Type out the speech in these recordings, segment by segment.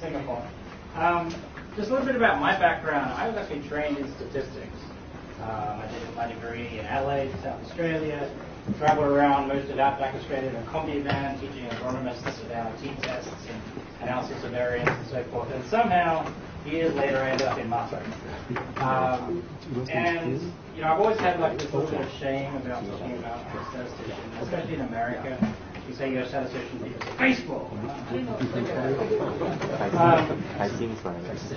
Singapore. Just a little bit about my background. I was actually trained in statistics. I did my degree in Adelaide, South Australia, traveled around most of Outback Australia in a comedy van, teaching agronomists about t-tests and analysis of variance and so forth. And somehow, years later, I ended up in MapReduce. And you know, I've always had like this little bit of shame about talking about statistician, especially in America. You say you're a statistician, people say baseball.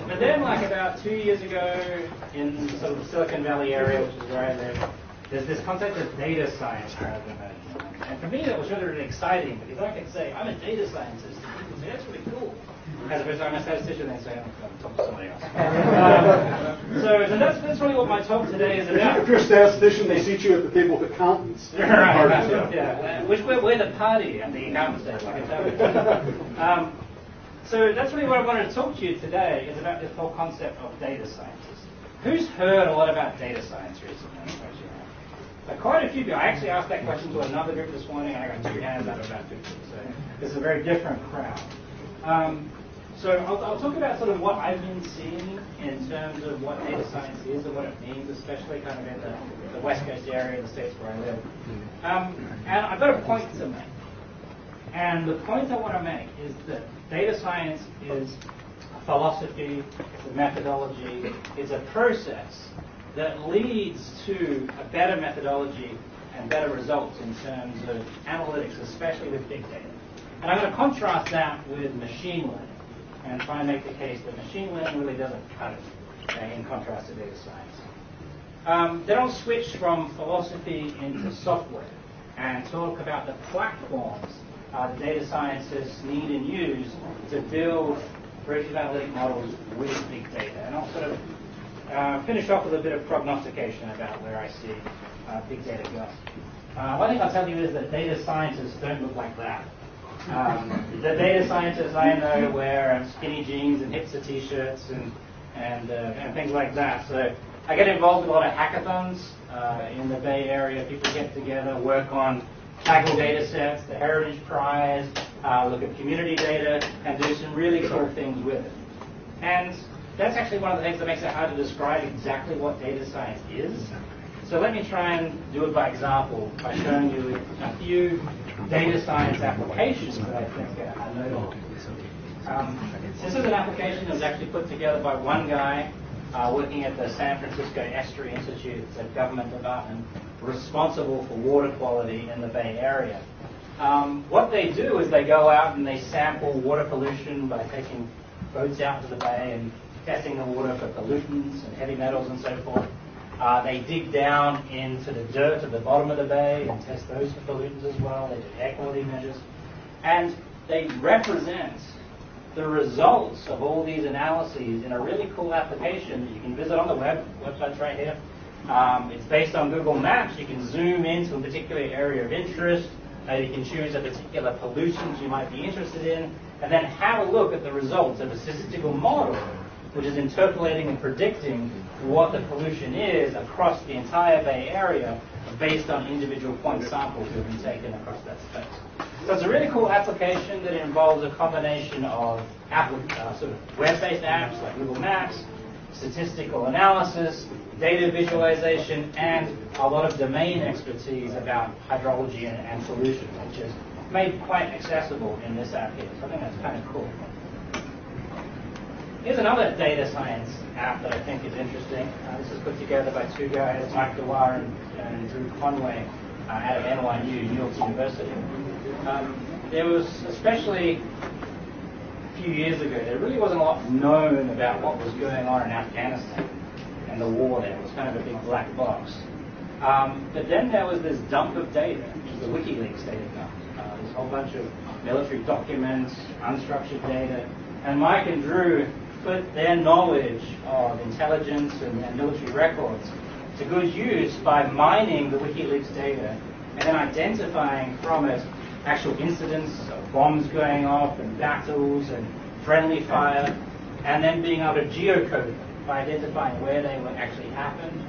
But then, like about 2 years ago, in sort of the Silicon Valley area, which is where I live, there's this concept of data science rather than management. And for me, that was really, really exciting because I could say, I'm a data scientist. And people say, that's really cool. As opposed to I'm a statistician, they say, I'm talking to somebody else. So that's really what my talk today is about. If you're a statistician, they seat you at the table with accountants. Right, yeah. Which we're the party at the accountant's table, I can tell you. So that's really what I wanted to talk to you today, is about this whole concept of data scientists. Who's heard a lot about data science recently? Quite a few people. I actually asked that question to another group this morning, and I got 2 hands out of about 50. So this is a very different crowd. So I'll talk about sort of what I've been seeing in terms of what data science is and what it means, especially kind of in the West Coast area of the States where I live. And I've got a point to make. And the point I want to make is that data science is a philosophy, it's a methodology, it's a process that leads to a better methodology and better results in terms of analytics, especially with big data. And I'm going to contrast that with machine learning and try and make the case that machine learning really doesn't cut it in contrast to data science. Then I'll switch from philosophy into software and talk about the platforms that data scientists need and use to build predictive analytic models with big data. And I'll sort of finish off with a bit of prognostication about where I see big data go. One thing I'll tell you is that data scientists don't look like that. The data scientists I know wear skinny jeans and hipster t-shirts and things like that. So I get involved in a lot of hackathons in the Bay Area. People get together, work on Kaggle data sets, the Heritage Prize, look at community data, and do some really cool things with it. And that's actually one of the things that makes it hard to describe exactly what data science is. So let me try and do it by example by showing you a few data science applications that I think are notable. This is an application that was actually put together by one guy working at the San Francisco Estuary Institute. It's a government department responsible for water quality in the Bay Area. What they do is they go out and they sample water pollution by taking boats out to the bay and testing the water for pollutants and heavy metals and so forth. They dig down into the dirt at the bottom of the bay and test those for pollutants as well. They do air quality measures. And they represent the results of all these analyses in a really cool application that you can visit on the website's right here. It's based on Google Maps. You can zoom into a particular area of interest. You can choose a particular pollutant you might be interested in, and then have a look at the results of a statistical model which is interpolating and predicting what the pollution is across the entire Bay Area based on individual point samples that have been taken across that space. So it's a really cool application that involves a combination of sort of web-based apps like Google Maps, statistical analysis, data visualization, and a lot of domain expertise about hydrology and solutions, which is made quite accessible in this app here. So I think that's kind of cool. Here's another data science app that I think is interesting. This is put together by 2 guys, Mike Dewar and Drew Conway, out of NYU, New York University. There was, especially a few years ago, there really wasn't a lot known about what was going on in Afghanistan and the war there. It was kind of a big black box. But then there was this dump of data, which is the WikiLeaks data dump. There's a whole bunch of military documents, unstructured data, and Mike and Drew put their knowledge of intelligence and military records to good use by mining the WikiLeaks data and then identifying from it actual incidents of bombs going off and battles and friendly fire, and then being able to geocode them by identifying where they would actually happen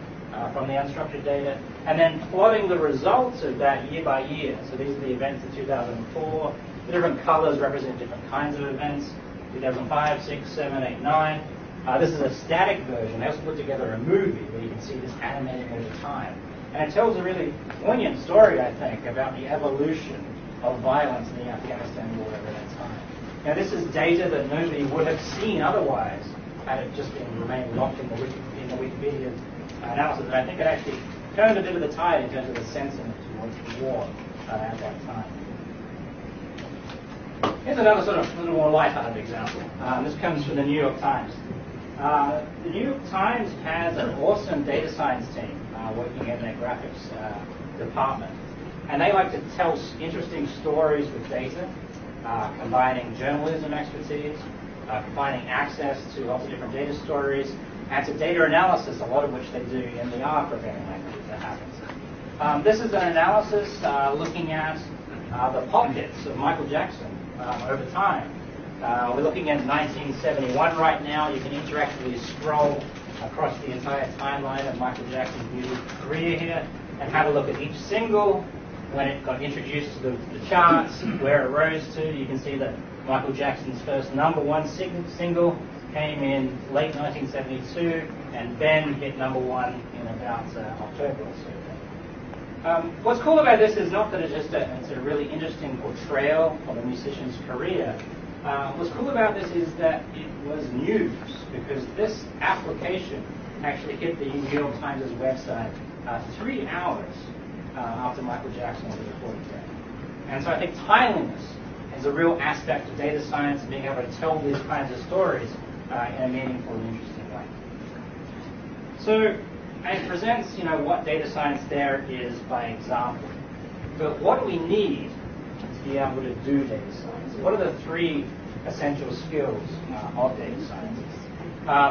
from the unstructured data, and then plotting the results of that year by year. So these are the events in 2004. The different colors represent different kinds of events. 2005, 6, 7, 8, 9. This is a static version. They also put together a movie where you can see this animating over time. And it tells a really poignant story, I think, about the evolution of violence in the Afghanistan war over that time. Now, this is data that nobody would have seen otherwise had it just been remained locked in the Wikipedia analysis. And I think it actually turned a bit of the tide in terms of the sentiment towards the war at that time. Here's another sort of little more lighthearted example. This comes from the New York Times. The New York Times has an awesome data science team working in their graphics department. And they like to tell interesting stories with data, combining journalism expertise, combining access to lots of different data stories, and to data analysis, a lot of which they do in the R programming language that happens. This is an analysis looking at the pop hits of Michael Jackson over time. We're looking at 1971 right now. You can interactively scroll across the entire timeline of Michael Jackson's music career here and have a look at each single, when it got introduced to the charts, where it rose to. You can see that Michael Jackson's first #1 single came in late 1972 and then hit #1 in about October or so. What's cool about this is not that it's a really interesting portrayal of a musician's career. What's cool about this is that it was news, because this application actually hit the New York Times' website 3 hours after Michael Jackson was recorded there. And so I think timeliness is a real aspect of data science and being able to tell these kinds of stories in a meaningful and interesting way. So it presents, what data science there is by example. But what do we need to be able to do data science? What are the 3 essential skills of data scientists?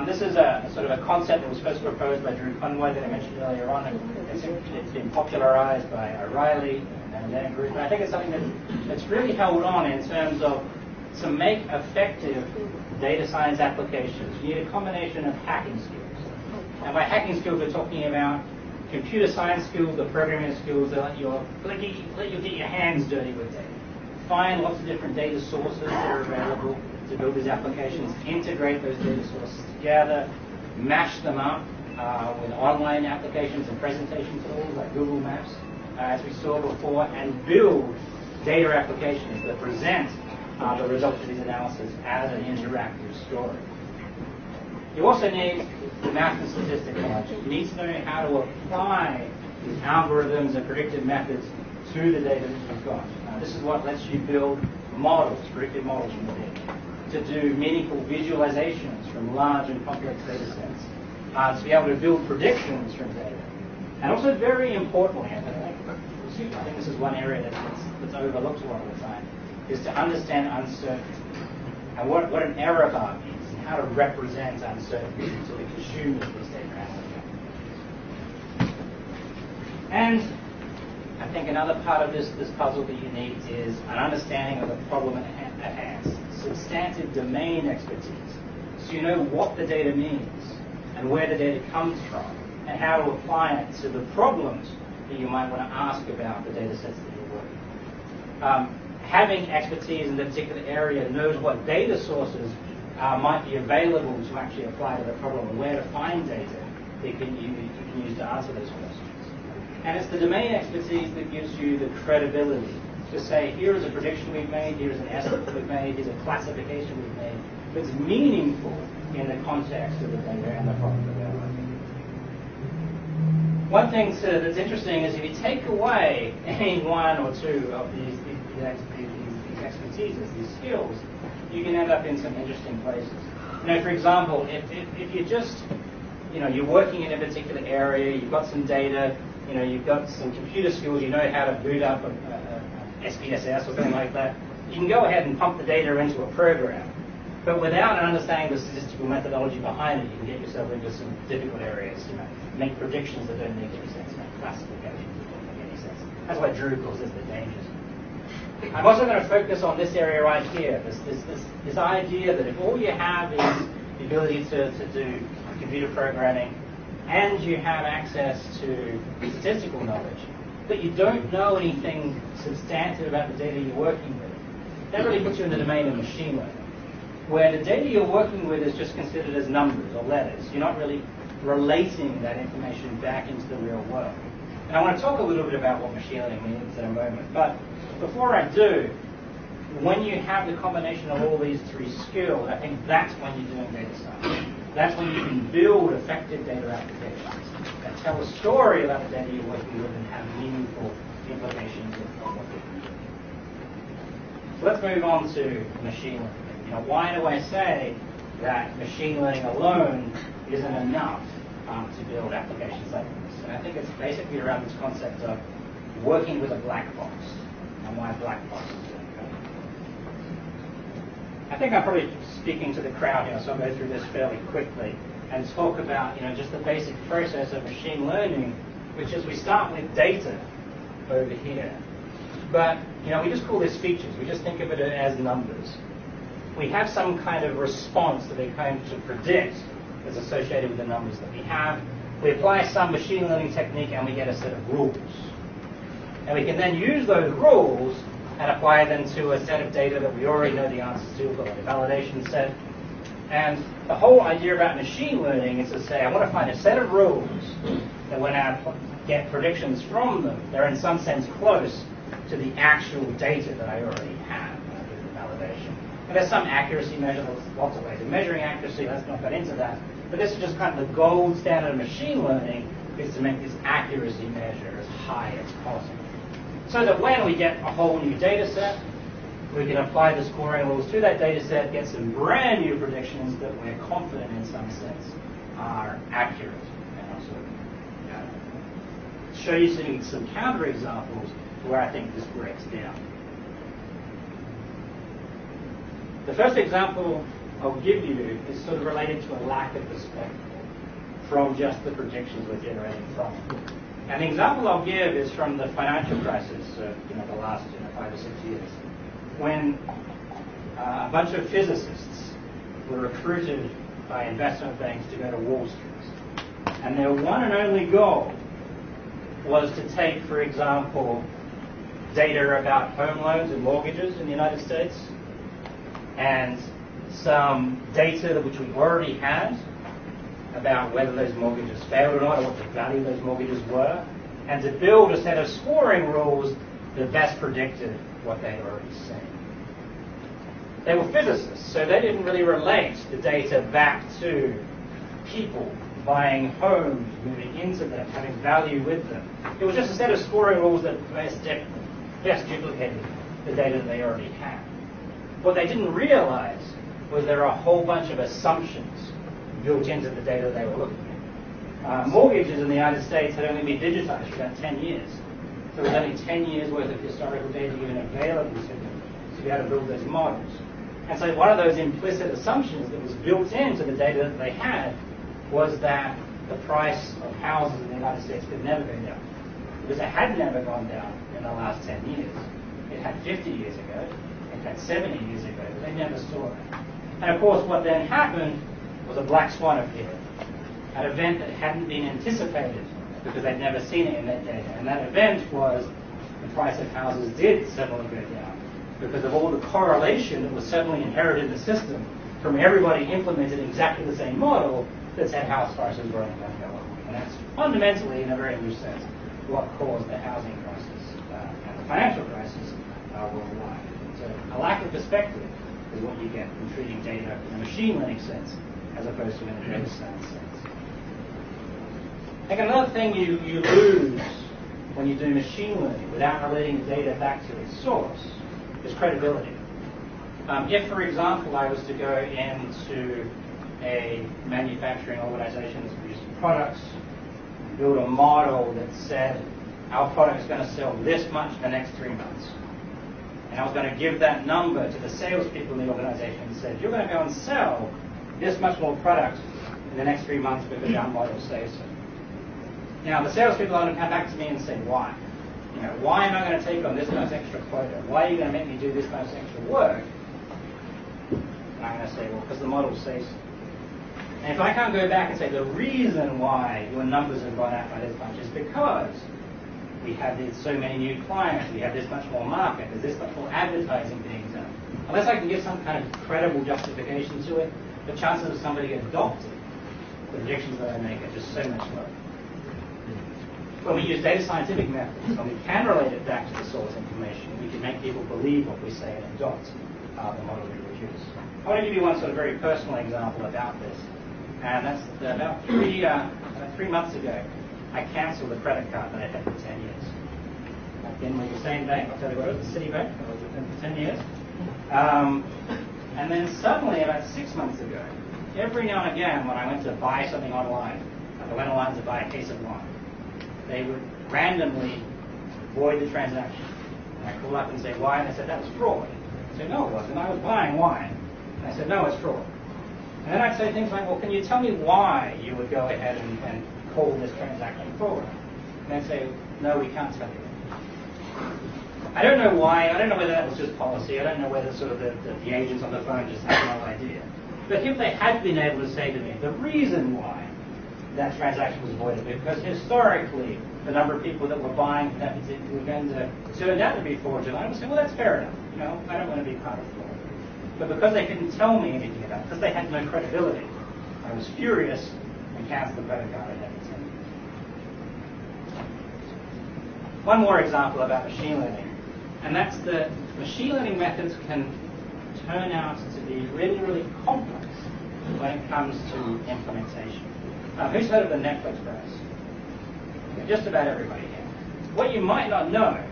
This is a sort of a concept that was first proposed by Drew Conway that I mentioned earlier on. It's been popularized by O'Reilly and their group. And I think it's something that's really held on in terms of, to make effective data science applications, you need a combination of hacking skills. And by hacking skills, we're talking about computer science skills, the programming skills that let you get your hands dirty with data. Find lots of different data sources that are available to build these applications, integrate those data sources together, mash them up with online applications and presentation tools like Google Maps, as we saw before, and build data applications that present the results of these analyses as an interactive story. You also need the math and statistics knowledge. You need to know how to apply these algorithms and predictive methods to the data that you've got. This is what lets you build models, predictive models from the data, to do meaningful visualizations from large and complex data sets, to be able to build predictions from data. And also, very importantly, I think this is one area that's overlooked a lot of the time, is to understand uncertainty and what an error bar means and how to represent uncertainty to the consumers of these data analytics. And I think another part of this puzzle that you need is an understanding of the problem at hand, substantive domain expertise, so you know what the data means and where the data comes from and how to apply it to the problems that you might want to ask about the data sets that you're working with. Having expertise in the particular area knows what data sources might be available to actually apply to the problem and where to find data that you can use to answer those questions. And it's the domain expertise that gives you the credibility to say, here is a prediction we've made, here's an estimate we've made, here's a classification we've made, that's meaningful in the context of the data and the problem that we're working with. One thing that's interesting is if you take away any one or two of these expertises, these skills, you can end up in some interesting places. For example, if you just, you're working in a particular area, you've got some data, you've got some computer skills, you know how to boot up a SPSS or something like that, you can go ahead and pump the data into a program. But without understanding the statistical methodology behind it, you can get yourself into some difficult areas, make predictions that don't make any sense, make classifications that don't make any sense. That's why Drew calls this the dangers. I'm also going to focus on this area right here, this idea that if all you have is the ability to do computer programming and you have access to statistical knowledge, but you don't know anything substantive about the data you're working with, that really puts you in the domain of machine learning. where the data you're working with is just considered as numbers or letters. You're not really relating that information back into the real world. And I want to talk a little bit about what machine learning means in a moment. But before I do, when you have the combination of all these three skills, I think that's when you're doing data science. That's when you can build effective data applications that tell a story about the data you're working with and have meaningful implications of what they can do. So let's move on to machine learning. Why do I say that machine learning alone isn't enough to build applications like this? And I think it's basically around this concept of working with a black box and why black boxes are important. I think I'm probably speaking to the crowd here, so I'll go through this fairly quickly and talk about just the basic process of machine learning, which is we start with data over here. But we just call this features. We just think of it as numbers. We have some kind of response that we're going to predict that's associated with the numbers that we have. We apply some machine learning technique and we get a set of rules. And we can then use those rules and apply them to a set of data that we already know the answers to, called a validation set. And the whole idea about machine learning is to say, I want to find a set of rules that when I get predictions from them, they're in some sense close to the actual data that I already have when I do the validation. And there's some accuracy measure. There's lots of ways of measuring accuracy. Let's not get into that. But this is just kind of the gold standard of machine learning, is to make this accuracy measure as high as possible. So that when we get a whole new data set, we can apply the scoring rules to that data set, get some brand new predictions that we're confident in some sense are accurate. And I'll sort of show you some counter examples where I think this breaks down. The first example I'll give you is sort of related to a lack of perspective from just the predictions we're generating from. And the example I'll give is from the financial crisis, the last 5 or 6 years, when a bunch of physicists were recruited by investment banks to go to Wall Street. And their one and only goal was to take, for example, data about home loans and mortgages in the United States, and some data which we already had about whether those mortgages failed or not, or what the value of those mortgages were, and to build a set of scoring rules that best predicted what they had already seen. They were physicists, so they didn't really relate the data back to people buying homes, moving into them, having value with them. It was just a set of scoring rules that best duplicated the data that they already had. What they didn't realize was there are a whole bunch of assumptions built into the data they were looking at. Mortgages in the United States had only been digitized for about 10 years. So there was only 10 years worth of historical data even available to them to be able to build those models. And so one of those implicit assumptions that was built into the data that they had was that the price of houses in the United States could never go down. Because it had never gone down in the last 10 years. It had 50 years ago, it had 70 years ago, but they never saw it. And of course what then happened was a black swan appeared. An event that hadn't been anticipated because they'd never seen it in that data. And that event was the price of houses did suddenly go down because of all the correlation that was suddenly inherited in the system from everybody implemented exactly the same model that said house prices were only going to go up. And that's fundamentally, in a very loose sense, what caused the housing crisis and the financial crisis worldwide. So a lack of perspective is what you get from treating data in a machine learning sense as opposed to in a data science sense. I think another thing you lose when you do machine learning without relating the data back to its source is credibility. If, for example, I was to go into a manufacturing organization that's producing products, and build a model that said our product is going to sell this much in the next 3 months, and I was going to give that number to the salespeople in the organization and said, you're going to go and sell this much more product in the next 3 months because our model says so. Now, the salespeople are going to come back to me and say, why? Why am I going to take on this much extra quota? Why are you going to make me do this much extra work? And I'm going to say, well, because the model says so. And if I can't go back and say the reason why your numbers have gone out by this much is because we have so many new clients, we have this much more market, there's this much more advertising being done. Unless I can give some kind of credible justification to it, the chances of somebody adopting the predictions that I make are just so much lower. When we use data scientific methods, and we can relate it back to the source information, we can make people believe what we say and adopt the model we produce. I want to give you one sort of very personal example about this. And that's about 3 months ago, I cancelled a credit card that I had for 10 years. I've been with the same bank, I'll tell you what it was, the Citibank, I was with them for 10 years. And then suddenly, about 6 months ago, every now and again when I went to buy something online, I went online to buy a case of wine, they would randomly void the transaction. And I call up and say, why? And they said, that was fraud. I said, no, it wasn't. I was buying wine. And I said, no, it's fraud. And then I'd say things like, well, can you tell me why you would go ahead and call this transaction fraud? And they'd say, no, we can't tell you. I don't know why. I don't know whether that was just policy. I don't know whether sort of the agents on the phone just had no idea. But if they had been able to say to me, the reason why that transaction was avoided, because historically the number of people that were buying from that particular vendor turned out to be fraudulent, I would say, well, that's fair enough. You know, I don't want to be part of fraud. But because they couldn't tell me anything about it, because they had no credibility, I was furious and canceled the credit card I had for 10 years. One more example about machine learning, and that's that machine learning methods can turn out to be really, really complex when it comes to implementation. Who's heard of the Netflix prize? Okay, just about everybody here. What you might not know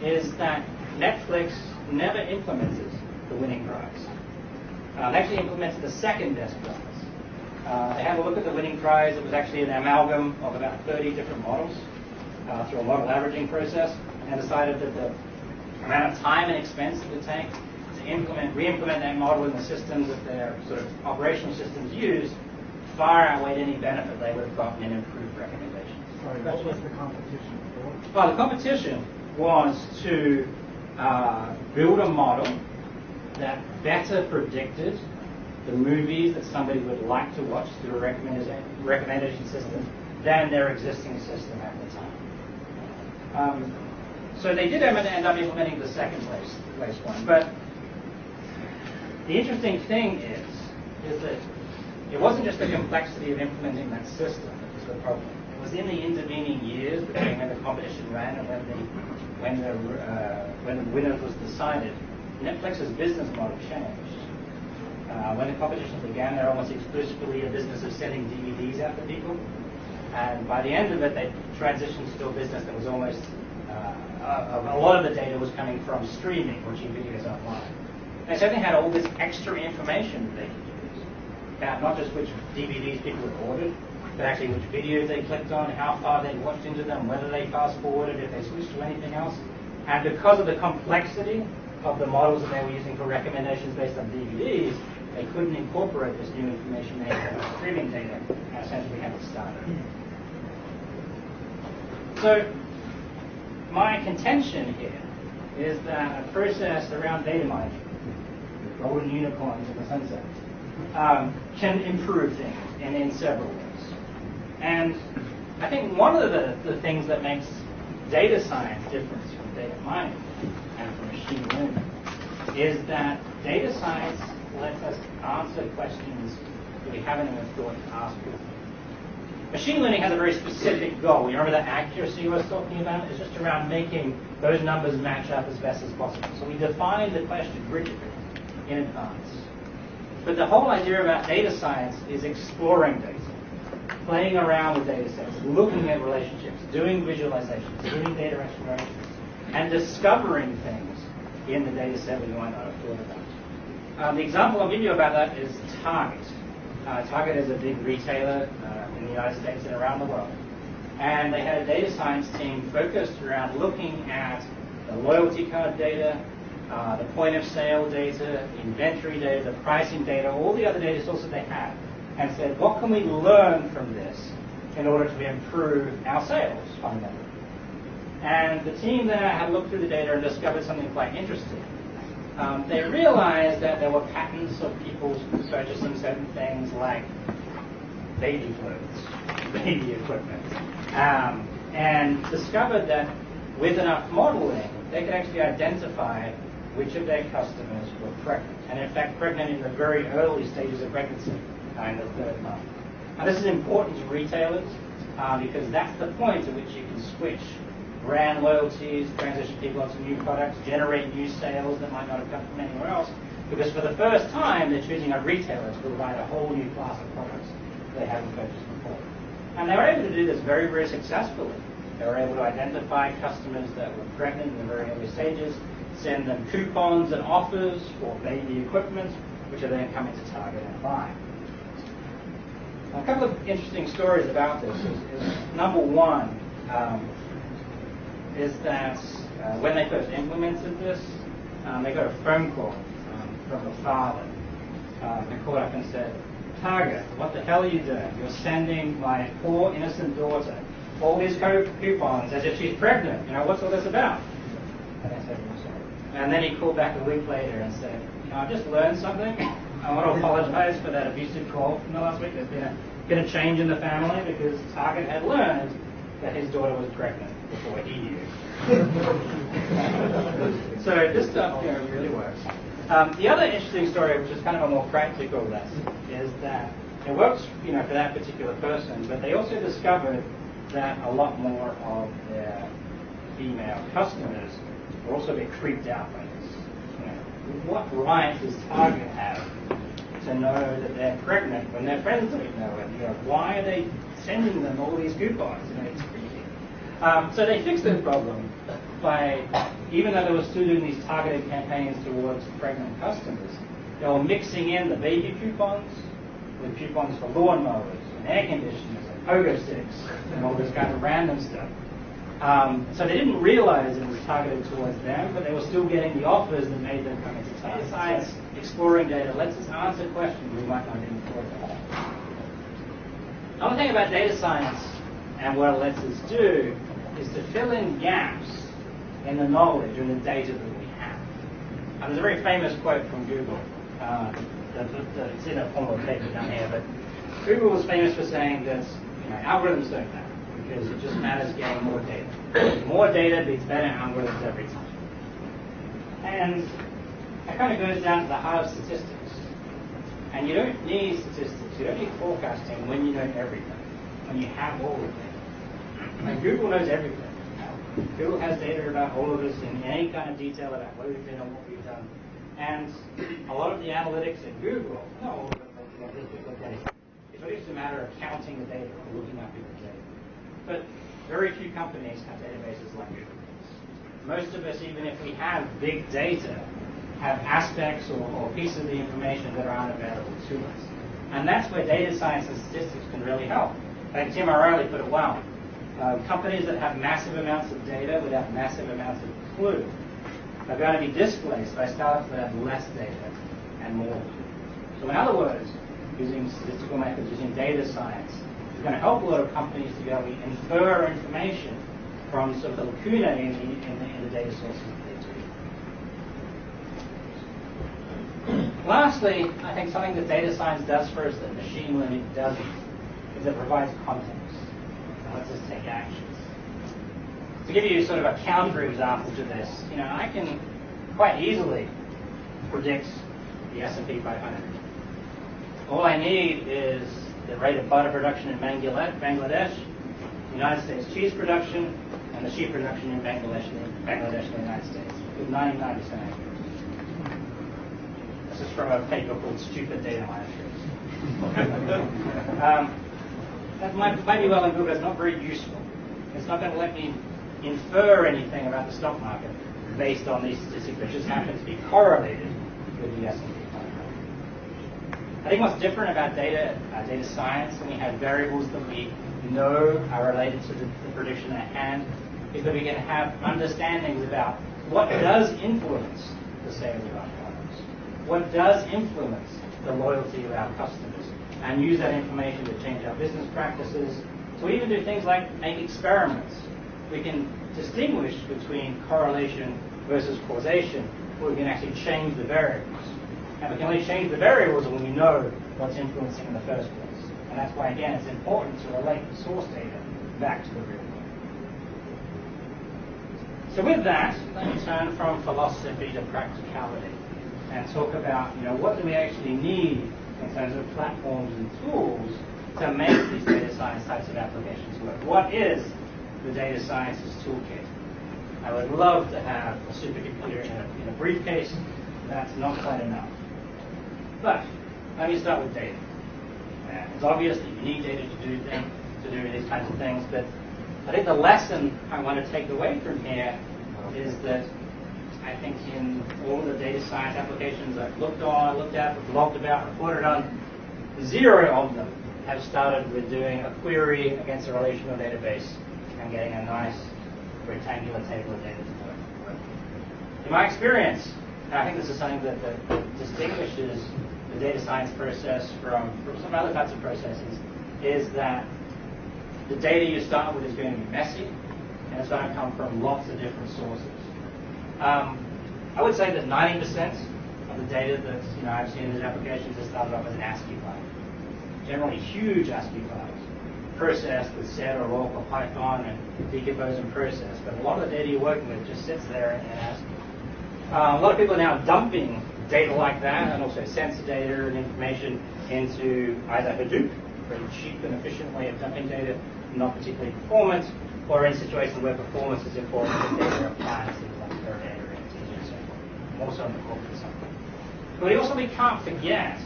is that Netflix never implemented the winning prize. They actually implemented the second best prize. They had a look at the winning prize. It was actually an amalgam of about 30 different models through a model averaging process, and decided that the amount of time and expense it would take to re-implement that model in the systems that their sort of operational systems use far outweighed any benefit they would have gotten in improved recommendations. Sorry, what was the competition for? Well, the competition was to build a model that better predicted the movies that somebody would like to watch through a recommendation system than their existing system at the time. So they did end up implementing the second place one. But the interesting thing is that it wasn't just the complexity of implementing that system that was the problem. It was in the intervening years between when the competition ran and when the winner was decided, Netflix's business model changed. When the competition began, they were almost exclusively a business of selling DVDs out to people. And by the end of it, they transitioned to a business that was almost, a lot of the data was coming from streaming, watching videos online. And so they had all this extra information that they could use about not just which DVDs people had ordered, but actually which videos they clicked on, how far they watched into them, whether they fast forwarded, if they switched to anything else. And because of the complexity of the models that they were using for recommendations based on DVDs, they couldn't incorporate this new information they had about streaming data, and essentially had to start it. So my contention here is that a process around data mining, golden unicorns in the sunset, can improve things in several ways. And I think one of the things that makes data science different from data mining and from machine learning is that data science lets us answer questions that we haven't even thought to ask before. Machine learning has a very specific goal. You remember that accuracy I was talking about? It's just around making those numbers match up as best as possible. So we define the question rigidly in advance. But the whole idea about data science is exploring data, playing around with data sets, looking at relationships, doing visualizations, doing data explorations, and discovering things in the data set that you might not have thought about. The example I'll give you about that is Target. Target is a big retailer in the United States and around the world. And they had a data science team focused around looking at the loyalty card data, the point of sale data, inventory data, the pricing data, all the other data sources they had, and said, what can we learn from this in order to improve our sales fundamentally? And the team there had looked through the data and discovered something quite interesting. They realized that there were patterns of people purchasing certain things like baby clothes, baby equipment, and discovered that with enough modeling, they could actually identify which of their customers were pregnant, and in fact pregnant in the very early stages of pregnancy, in the 3rd month. Now this is important to retailers because that's the point at which you can switch brand loyalties, transition people onto new products, generate new sales that might not have come from anywhere else, because for the first time they're choosing a retailer to provide a whole new class of products they haven't purchased before. And they were able to do this very, very successfully. They were able to identify customers that were pregnant in the very early stages, send them coupons and offers for baby equipment, which are then coming to Target and buy. Now, a couple of interesting stories about this is number one is that when they first implemented this, they got a phone call from the father. They called up and said, "Target, what the hell are you doing? You're sending my poor innocent daughter all these coupons as if she's pregnant. What's all this about?" And they said, "I'm sorry." And then he called back a week later and said, "I've just learned something. I want to apologize for that abusive call from the last week. There's been a change in the family because Target had learned that his daughter was pregnant before he knew." So this stuff really works. The other interesting story, which is kind of a more practical lesson, is that it works for that particular person, but they also discovered that a lot more of their female customers are also a bit creeped out by this. What right does Target have to know that they're pregnant when their friends don't know it? Why are they sending them all these coupons? It's creepy. So they fixed this problem by, even though they were still doing these targeted campaigns towards pregnant customers, they were mixing in the baby coupons with coupons for lawnmowers and air conditioners and pogo sticks and all this kind of random stuff. So they didn't realize it was targeted towards them, but they were still getting the offers that made them come into Target. Science exploring data lets us answer questions we might not have before. Another thing about data science and what it lets us do is to fill in gaps in the knowledge and the data that we have. And there's a very famous quote from Google. It's in a form of paper down here, but Google was famous for saying that algorithms don't matter because it just matters getting more data. More data beats better algorithms every time. And that kind of goes down to the heart of statistics. And you don't need statistics, you don't need forecasting when you know everything, when you have all of it. And Google knows everything. Google has data about all of us in any kind of detail about what we've been and what we've done. And a lot of the analytics at Google, not all of it, but just look at it. It's really just a matter of counting the data or looking up people's data. But very few companies have databases like Google. Most of us, even if we have big data, have aspects or pieces of the information that are unavailable to us. And that's where data science and statistics can really help. Like Tim O'Reilly put it well. Companies that have massive amounts of data without massive amounts of clue are going to be displaced by startups that have less data and more. So in other words, using statistical methods, using data science, is going to help a lot of companies to be able to infer information from sort of the lacunae in the data sources that they do. Lastly, I think something that data science does for us that machine learning doesn't is it provides context. Let's just take actions. To give you sort of a counter example to this, I can quite easily predict the S&P 500. All I need is the rate of butter production in Bangladesh, United States cheese production, and the sheep production in Bangladesh and the United States, with 99% accuracy. This is from a paper called Stupid Data Miners. That might be well and good, but it's not very useful. It's not going to let me infer anything about the stock market based on these statistics that just happen to be correlated with the S&P 500. I think what's different about data science, when we have variables that we know are related to the prediction at hand, is that we can have understandings about what does influence the sales of our products, what does influence the loyalty of our customers, and use that information to change our business practices. So we even do things like make experiments. We can distinguish between correlation versus causation, where we can actually change the variables. And we can only change the variables when we know what's influencing in the first place. And that's why, again, it's important to relate the source data back to the real world. So with that, let me turn from philosophy to practicality and talk about, what do we actually need in terms of platforms and tools to make these data science types of applications work. What is the data scientist toolkit? I would love to have a supercomputer in a briefcase. That's not quite enough. But let me start with data. It's obvious that you need data to do these kinds of things, but I think the lesson I want to take away from here is that I think in all the data science applications I've looked at, blogged about, reported on, 0 of them have started with doing a query against a relational database and getting a nice rectangular table of data to work. In my experience, and I think this is something that distinguishes the data science process from some other types of processes, is that the data you start with is going to be messy, and it's going to come from lots of different sources. I would say that 90% of the data that I've seen in these applications has started off as an ASCII file. Generally huge ASCII files, processed with set or awk or Python and decompose and process. But a lot of the data you're working with just sits there in ASCII. A lot of people are now dumping data like that, and also sensor data and information into either Hadoop, very cheap and efficient way of dumping data, not particularly performant, or in situations where performance is important, and data appliances like Teradata or NTG and so forth, more so on the corporate side. But we can't forget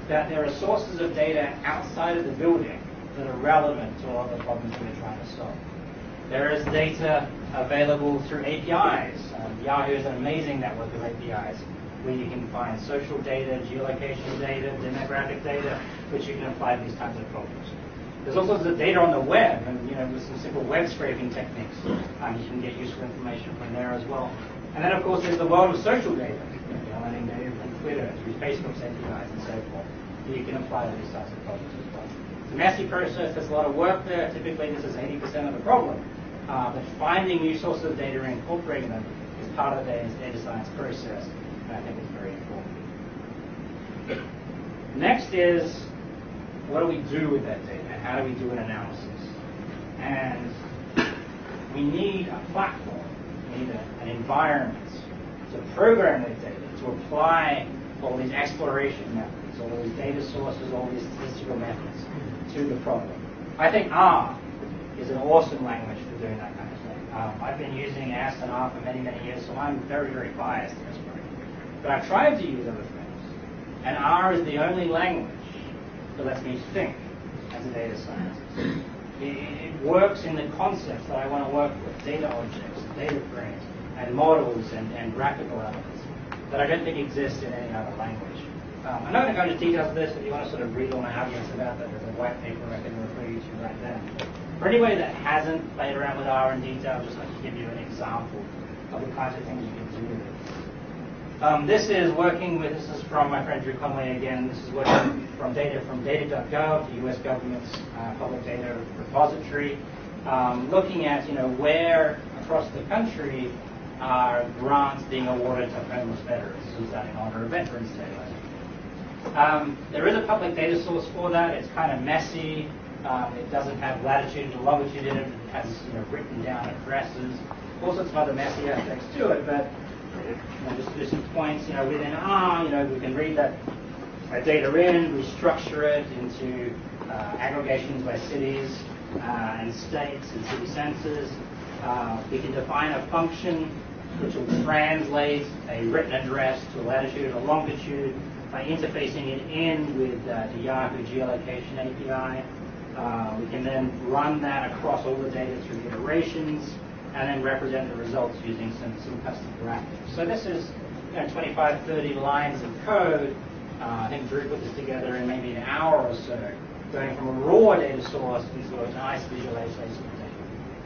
that there are sources of data outside of the building that are relevant to all the problems we're trying to solve. There is data available through APIs. Yahoo is an amazing network of APIs where you can find social data, geolocation data, demographic data, which you can apply to these kinds of problems. There's also the data on the web, and with some simple web scraping techniques, you can get useful information from there as well. And then, of course, there's the world of social data, learning data from Twitter, through Facebook's APIs, and so forth, that you can apply to these types of problems as well. It's a messy process. There's a lot of work there. Typically, this is 80% of the problem. But finding new sources of data and incorporating them is part of the data science process, and I think it's very important. Next is, what do we do with that data? How do we do an analysis? And we need a platform. We need an environment to program that data, to apply all these exploration methods, all these data sources, all these statistical methods to the problem. I think R is an awesome language for doing that kind of thing. I've been using S and R for many, many years, so I'm very, very biased in this way. But I've tried to use other things. And R is the only language that lets me think as a data scientist. It works in the concepts that I want to work with, data objects, data frames, and models and graphical elements that I don't think exist in any other language. I'm not going to go into details of this, but if you want to sort of read all my arguments about that, there's a white paper I can refer you to right there. For anybody that hasn't played around with R in detail, I'd just like to give you an example of the kinds of things you can do with it. This is from my friend Drew Conway again. This is working from data from data.gov, the US government's public data repository, looking at where across the country are grants being awarded to homeless veterans. This is that in honor of Veterans Day. There is a public data source for that. It's kind of messy. It doesn't have latitude and longitude in it. It has written down addresses, all sorts of other messy aspects to it. But just to do some points, within R, we can read that data in, we structure it into aggregations by cities and states and city census. We can define a function which will translate a written address to a latitude or longitude by interfacing it in with the Yahoo geolocation API. We can then run that across all the data through iterations and then represent the results using some custom graphics. So this is 25, 30 lines of code. I think Drew put this together in maybe an hour or so, going from a raw data source into a nice visualization of data.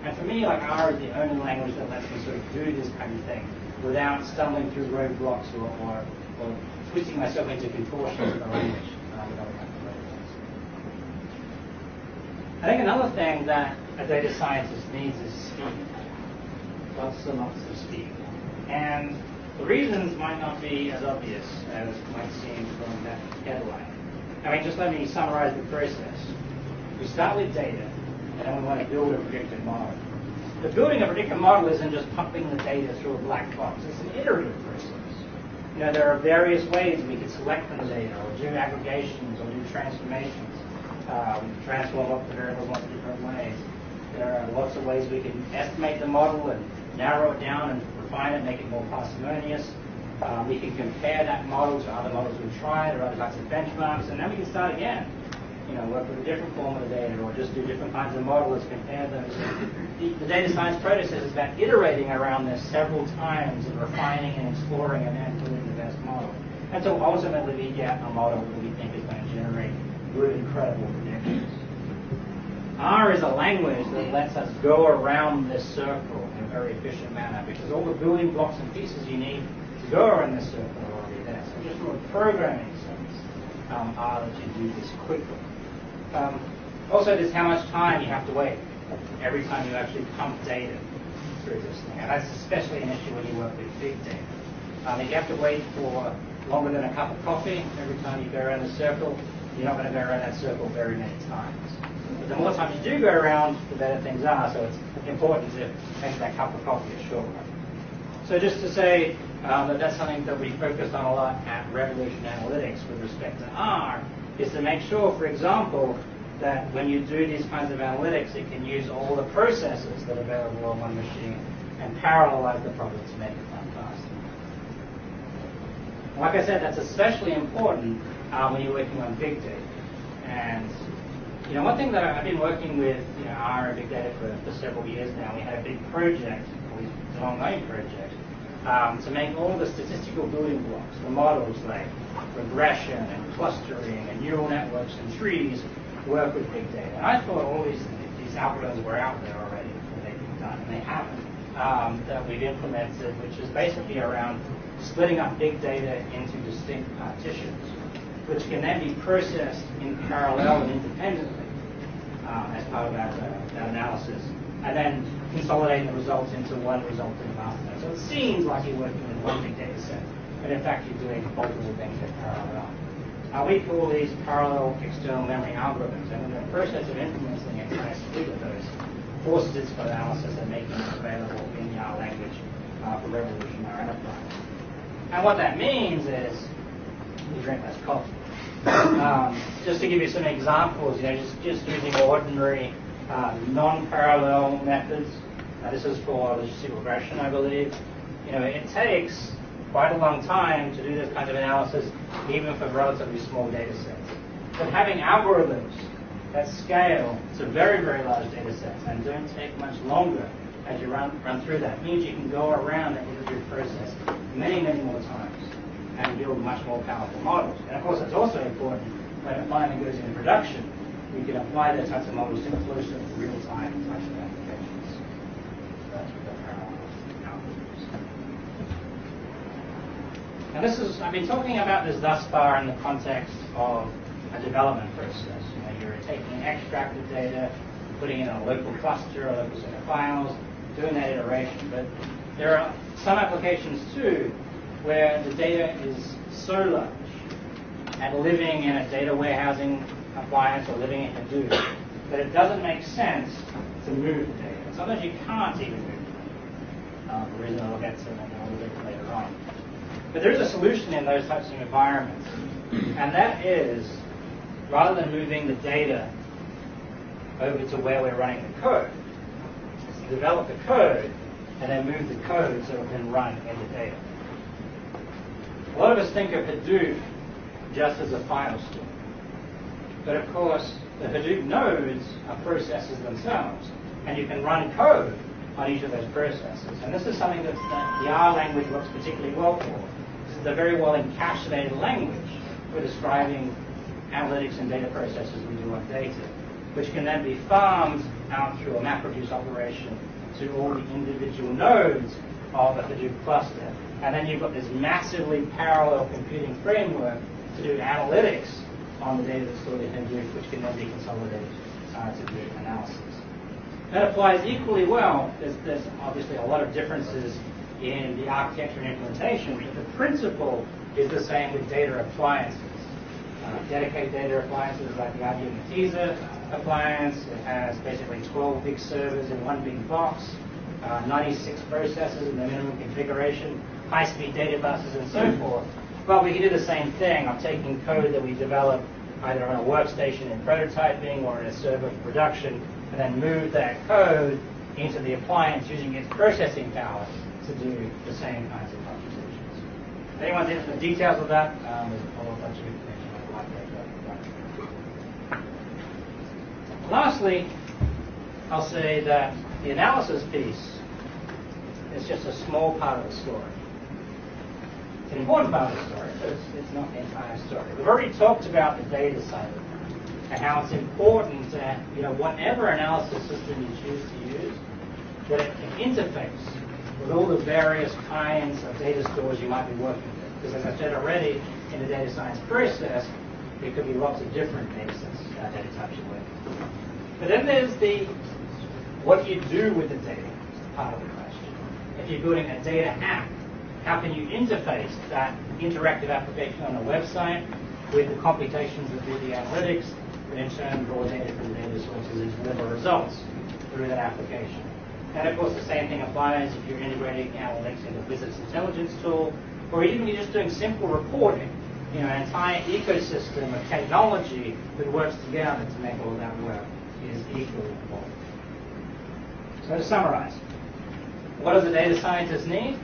And for me, R is the only language that lets me sort of do this kind of thing without stumbling through roadblocks or twisting myself into contortions of the language with other kinds of roadblocks. I think another thing that a data scientist needs is speed. Lots and lots of speed. And the reasons might not be as obvious as might seem from that headline. Just let me summarize the process. We start with data, and then we want to build a predictive model. the building a predictive model isn't just pumping the data through a black box. It's an iterative process. You know, there are various ways we could select from the data, or do aggregations, or do transformations. We can transform up the variables lots of different ways. There are lots of ways we can estimate the model and narrow it down and refine it, make it more parsimonious. We can compare that model to other models we've tried or other types of benchmarks, and then we can start again. You know, work with a different form of the data, or just do different kinds of models, compare those. The data science process is about iterating around this several times and refining and exploring and then building the best model. Until ultimately we get a model that we think is going to generate good, incredible predictions. R is a language that lets us go around this circle in a very efficient manner, because all the building blocks and pieces you need to go around this circle are already there. So just from a programming sense, R lets you do this quickly. Also, there's how much time you have to wait every time you actually pump data through this thing. And that's especially an issue when you work with big data. If you have to wait for longer than a cup of coffee every time you go around the circle, you're not going to go around that circle very many times. But the more times you do go around, the better things are. So it's important to make that cup of coffee a short one. So just to say that's something that we focused on a lot at Revolution Analytics with respect to R, is to make sure, for example, that when you do these kinds of analytics, it can use all the processes that are available on one machine and parallelize the problem to make it run faster. Like I said, that's especially important when you're working on big data. And you know, one thing that I've been working with R and big data for several years now. We had a big project, it's an ongoing project, to make all the statistical building blocks, the models like regression and clustering and neural networks and trees, work with big data. And I thought all these algorithms were out there already, that they've been done, and they haven't, that we've implemented, which is basically around splitting up big data into distinct partitions, which can then be processed in parallel and independently as part of that analysis, and then consolidate the results into one result in master. So it seems like you're working with one big data set, but in fact you're doing multiple things in parallel. We call these parallel external memory algorithms, and in the process of implementing a kind of split of those for statistical analysis and making it available in the R language for Revolution R Enterprise. And what that means is, you drink less coffee. Just to give you some examples, just using ordinary non-parallel methods. This is for logistic regression, I believe. It takes quite a long time to do this kind of analysis, even for relatively small data sets. But having algorithms that scale to very, very large data sets and don't take much longer as you run through that means you can go around that iterative process many, many more times and build much more powerful models. And of course, it's also important when it finally goes into production, you can apply those types of models to closer to real-time types of applications. So that's what the parallel algorithms. Now I've been talking about this thus far in the context of a development process. You're taking an extract of data, putting it in a local cluster, a local set of files, doing that iteration. But there are some applications too where the data is so large and living in a data warehousing appliance or living in Hadoop that it doesn't make sense to move the data. Sometimes you can't even move it. For a reason I'll get to a little bit later on. But there is a solution in those types of environments, and that is, rather than moving the data over to where we're running the code, is to develop the code and then move the code so it can run in the data. A lot of us think of Hadoop just as a file store. But of course, the Hadoop nodes are processes themselves, and you can run code on each of those processes. And this is something that the R language works particularly well for. This is a very well encapsulated language for describing analytics and data processes we do on data, which can then be farmed out through a MapReduce operation to all the individual nodes of the Hadoop cluster. And then you've got this massively parallel computing framework to do analytics on the data that's stored in Hadoop, which can then be consolidated to do analysis. That applies equally well. There's obviously a lot of differences in the architecture and implementation, but the principle is the same with data appliances. Dedicated data appliances like the IBM Matisa appliance. It has basically 12 big servers in one big box. 96 processors in the minimum configuration, high-speed data buses, and so forth. But we can do the same thing. I'm taking code that we develop either on a workstation in prototyping or in a server for production, and then move that code into the appliance using its processing power to do the same kinds of computations. If anyone's interested in the details of that, there's a whole bunch of information on the white paper. Lastly, I'll say that the analysis piece is just a small part of the story. It's an important part of the story, but it's not the entire story. We've already talked about the data side of it and how it's important that, whatever analysis system you choose to use, that it can interface with all the various kinds of data stores you might be working with. Because as I said already, in the data science process, there could be lots of different data sets, data types you work with. But then there's the what do you do with the data part of the question. If you're building a data app, how can you interface that interactive application on a website with the computations that do the analytics, and in turn draw data from the data sources and deliver results through that application? And of course, the same thing applies if you're integrating analytics into a business intelligence tool, or even if you're just doing simple reporting. An entire ecosystem of technology that works together to make all that work is equally important. So to summarize, what does a data scientist need?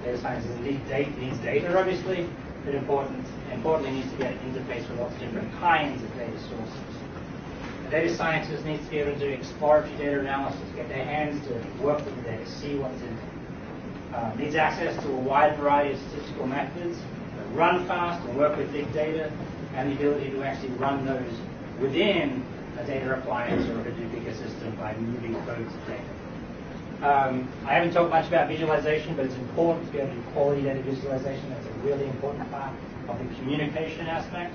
Data scientist needs data, obviously, but importantly needs to be able to interface with lots of different kinds of data sources. A data scientist needs to be able to do exploratory data analysis, get their hands dirty, work with the data, see what's in it. Needs access to a wide variety of statistical methods, run fast and work with big data, and the ability to actually run those within a data appliance or a Hadoop ecosystem by moving code to data. I haven't talked much about visualization, but it's important to be able to do quality data visualization. That's a really important part of the communication aspect.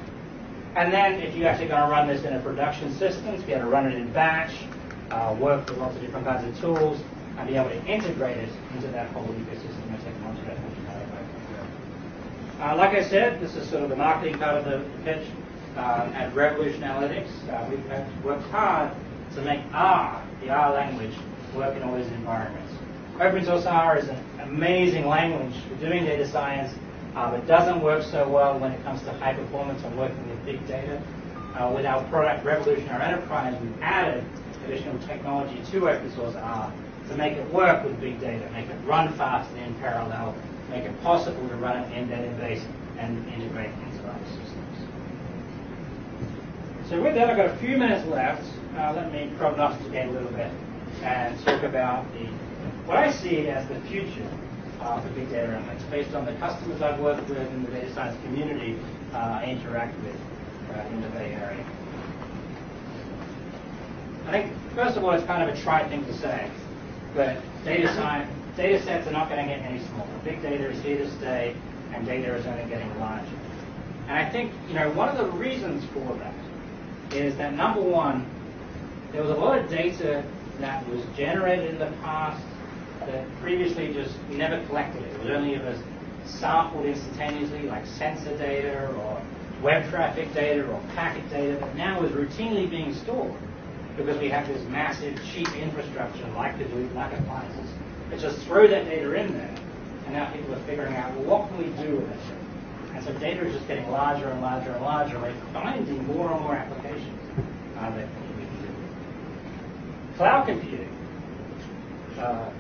And then if you're actually going to run this in a production system, to be able to run it in batch, work with lots of different kinds of tools, and be able to integrate it into that whole ecosystem of technology that we have. Like I said, this is sort of the marketing part of the pitch. At Revolution Analytics, we've worked hard to make R, the R language, work in all these environments. Open source R is an amazing language for doing data science, but doesn't work so well when it comes to high performance and working with big data. With our product Revolution, our enterprise, we've added additional technology to open source R to make it work with big data, make it run fast and in parallel, make it possible to run it in database and integrate into other systems. So with that, I've got a few minutes left. Let me prognosticate a little bit and talk about what I see as the future for big data analytics, based on the customers I've worked with in the data science community I interact with in the Bay Area. I think, first of all, it's kind of a trite thing to say, but data sets are not going to get any smaller. Big data is here to stay, and data is only getting larger. And I think, one of the reasons for that is that, number one, there was a lot of data that was generated in the past that previously just never collected it. It was only ever sampled instantaneously, like sensor data or web traffic data or packet data, that now is routinely being stored because we have this massive, cheap infrastructure like Hadoop, like Appliances, that just throw that data in there, and now people are figuring out, well, what can we do with it? And so data is just getting larger and larger and larger, and we're finding more and more applications that we can do. Cloud computing,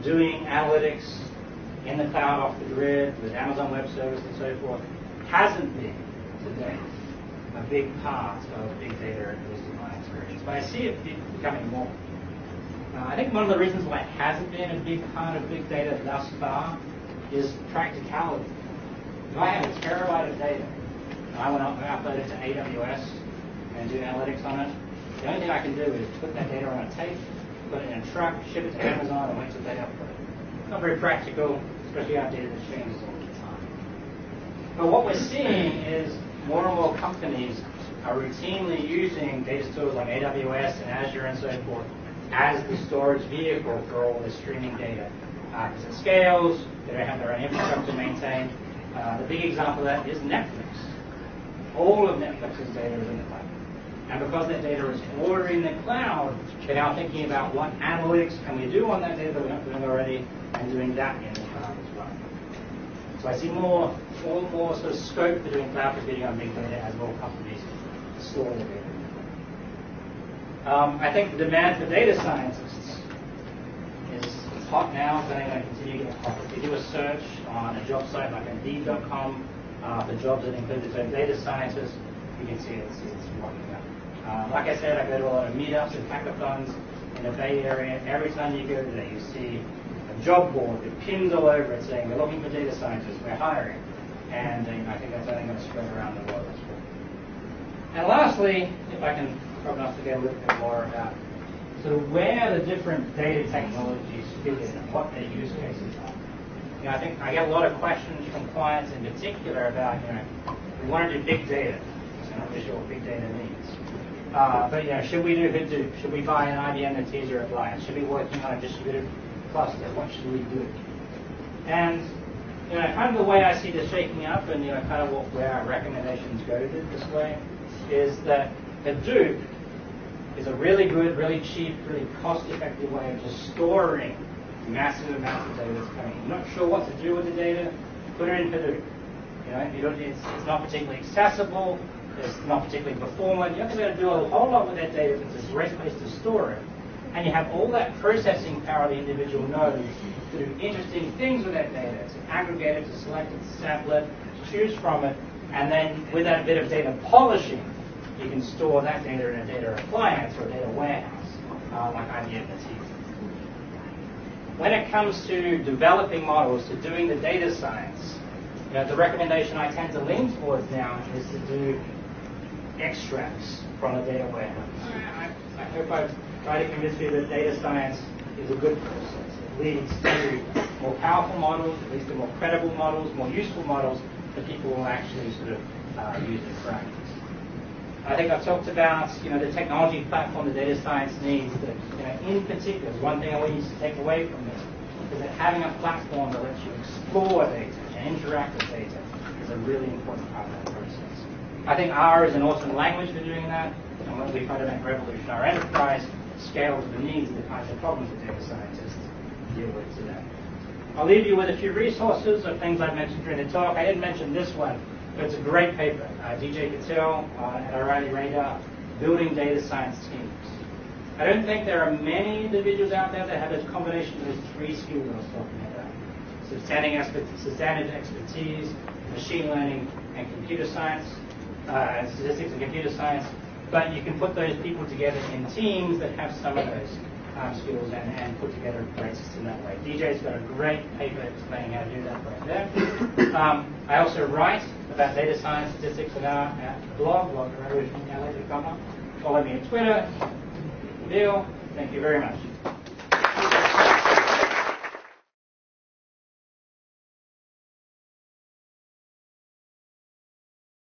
doing analytics in the cloud off the grid with Amazon Web Service and so forth, hasn't been to date a big part of big data, at least in my experience. But I see it becoming more. I think one of the reasons why it hasn't been a big part of big data thus far is practicality. If I have a terabyte of data, and I want to upload it to AWS and do analytics on it, the only thing I can do is put that data on a tape, put it in a truck, ship it to Amazon, and wait till they upload it. It's not very practical, especially our data that changes all the time. But what we're seeing is more and more companies are routinely using data stores like AWS and Azure and so forth as the storage vehicle for all this streaming data. Because it scales, they don't have their own infrastructure maintained. The big example of that is Netflix. All of Netflix's data is in the cloud. And because that data is already in the cloud, they're now thinking about what analytics can we do on that data that we're not doing already, and doing that in the cloud as well. So I see more sort of scope for doing cloud computing on big data as more companies store the data. I think the demand for data scientists is hot now. It's only going to continue getting hotter. If you do a search on a job site like Indeed.com for jobs that include the term data scientist, you can see it's rocking up. Like I said, I go to a lot of meetups and hackathons in the Bay Area. Every time you go there, you see a job board with pins all over it saying, we're looking for data scientists, we're hiring. And I think that's only going to spread around the world as well. And lastly, if I can prognosticate a little bit more about sort of where the different data technologies fit in and what their use cases are. I think I get a lot of questions from clients in particular about, we want to do big data. So I'm not really sure what big data means. But should we do Hadoop? Should we buy an IBM Netezza appliance? Should we be working on a distributed cluster? What should we do? And kind of the way I see this shaking up, and kind of where our recommendations go this way, is that Hadoop is a really good, really cheap, really cost-effective way of just storing massive amounts of data that's coming in. You're not sure what to do with the data, put it in Hadoop. It's not particularly accessible, it's not particularly performant. You have to be able to do a whole lot with that data, but it's a great place to store it. And you have all that processing power the individual nodes to do interesting things with that data, to aggregate it, to select it, to sample it, to choose from it, and then with that bit of data polishing, you can store that data in a data appliance or a data warehouse, like IBM Netezza. When it comes to developing models, to doing the data science, the recommendation I tend to lean towards now is to do extracts from the data warehouse. I hope I've tried to convince you that data science is a good process. It leads to more powerful models, it leads to more credible models, more useful models that people will actually sort of use in practice. I think I've talked about the technology platform the data science needs. That in particular, one thing I want you to take away from this is that having a platform that lets you explore data and interact with data is a really important part of that process. I think R is an awesome language for doing that, and when we try to make revolution our enterprise, scale to the needs of the kinds of problems that data scientists deal with today. I'll leave you with a few resources of things I mentioned during the talk. I didn't mention this one, but it's a great paper. DJ Patel at O'Reilly Radar, Building Data Science Teams. I don't think there are many individuals out there that have a combination of those three skills I was talking about. Substantive expertise, machine learning, and computer science, statistics and computer science. But you can put those people together in teams that have some of those skills and put together a great system that way. DJ's got a great paper explaining how to do that right there. I also write about data science, statistics, and art at the blog revolutionanalytic.com. Follow me on Twitter. Deal. Thank you very much.